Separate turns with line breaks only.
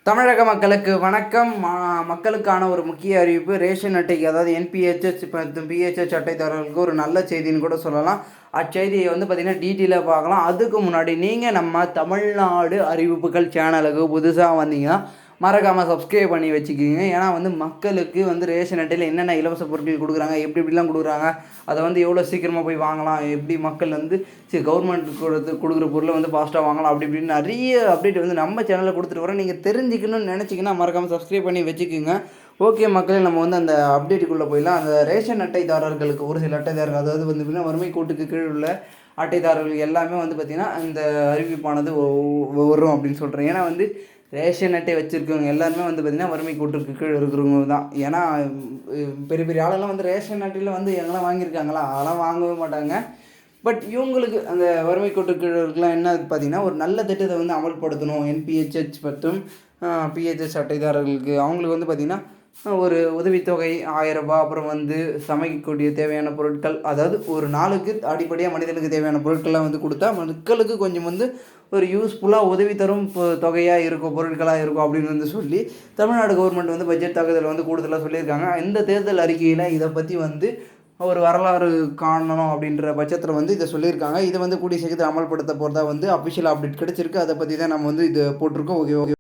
தமிழக மக்களுக்கு வணக்கம். மக்களுக்கான ஒரு முக்கிய அறிவிப்பு. ரேஷன் அட்டைக்கு, அதாவது என்பிஹெச்எச் மற்றும் பிஹெச்ஹெச் அட்டைதாரர்களுக்கு ஒரு நல்ல செய்தின்னு கூட சொல்லலாம். அச்செய்தியை பார்த்திங்கன்னா டீட்டெயிலாக பார்க்கலாம். அதுக்கு முன்னாடி நீங்கள் நம்ம தமிழ்நாடு அறிவிப்புகள் சேனலுக்கு புதுசாக வந்தீங்கன்னா மறக்காமல் சப்ஸ்கிரைப் பண்ணி வச்சுக்கிங்க. ஏன்னா மக்களுக்கு ரேஷன் அட்டையில் என்னென்ன இலவச பொருட்கள் கொடுக்குறாங்க, எப்படி எப்படிலாம் கொடுக்குறாங்க, அதை எவ்வளோ சீக்கிரமாக போய் வாங்கலாம், எப்படி மக்கள் கவர்மெண்ட் கொடுக்குற பொருளை ஃபாஸ்ட்டாக வாங்கலாம், அப்படி இப்படின்னு நிறைய அப்டேட் நம்ம சேனலில் கொடுத்துட்டு வரோம். நீங்கள் தெரிஞ்சுக்கணும்னு நினச்சிங்கன்னா மறக்காமல் சப்ஸ்கிரைப் பண்ணி வச்சுக்கோங்க. ஓகே மக்களே, நம்ம அந்த அப்டேட்டுக்குள்ளே போயிடலாம். அந்த ரேஷன் அட்டைதாரர்களுக்கு ஒரு சில அட்டைதாரர்கள், அதாவது வறுமை கோட்டுக்கு கீழ் உள்ள அட்டைதாரர்கள் எல்லாமே பார்த்திங்கன்னா இந்த அறிவிப்பானது வரும் அப்படின்னு சொல்கிறேன். ஏன்னா ரேஷன் அட்டை வச்சுருக்கவங்க எல்லாருமே பார்த்திங்கன்னா வறுமை கோட்டுக்கு கீழே இருக்கிறவங்க தான். ஏன்னா பெரிய பெரிய ஆளெல்லாம் ரேஷன் அட்டையில் எங்கெல்லாம் வாங்கியிருக்காங்களா, அதெல்லாம் வாங்கவே மாட்டாங்க. பட் இவங்களுக்கு அந்த வறுமை கோட்டுக்கு கீழே இருக்கலாம் என்ன பார்த்திங்கன்னா ஒரு நல்ல திட்டத்தை அமல்படுத்தணும். என்பிஹெச்ஹெச் மற்றும் பிஹெச்ஹெச் அட்டைதாரர்களுக்கு அவங்களுக்கு பார்த்திங்கன்னா ஒரு உதவித்தொகை 1000 ரூபாய், அப்புறம் சமைக்கக்கூடிய தேவையான பொருட்கள், அதாவது ஒரு நாளுக்கு அடிப்படையாக மனிதனுக்கு தேவையான பொருட்கள்லாம் கொடுத்தா மக்களுக்கு கொஞ்சம் ஒரு யூஸ்ஃபுல்லாக உதவி தரும் தொகையாக இருக்கும், பொருட்களாக இருக்கும் அப்படின்னு சொல்லி தமிழ்நாடு கவர்மெண்ட் பட்ஜெட் தாக்குதல் கூடுதலாக சொல்லியிருக்காங்க. இந்த தேர்தல் அறிக்கையில் இதை பற்றி ஒரு வரலாறு காணணும் அப்படின்ற பட்சத்தில் இதை சொல்லியிருக்காங்க. இதை கூடிய சீக்கிரத்தில் அமல்படுத்த போகிறதா அஃபிஷியல் அப்டேட் கிடச்சிருக்கு. அதை பற்றி தான் நம்ம இது போட்டிருக்கோம். ஓகே.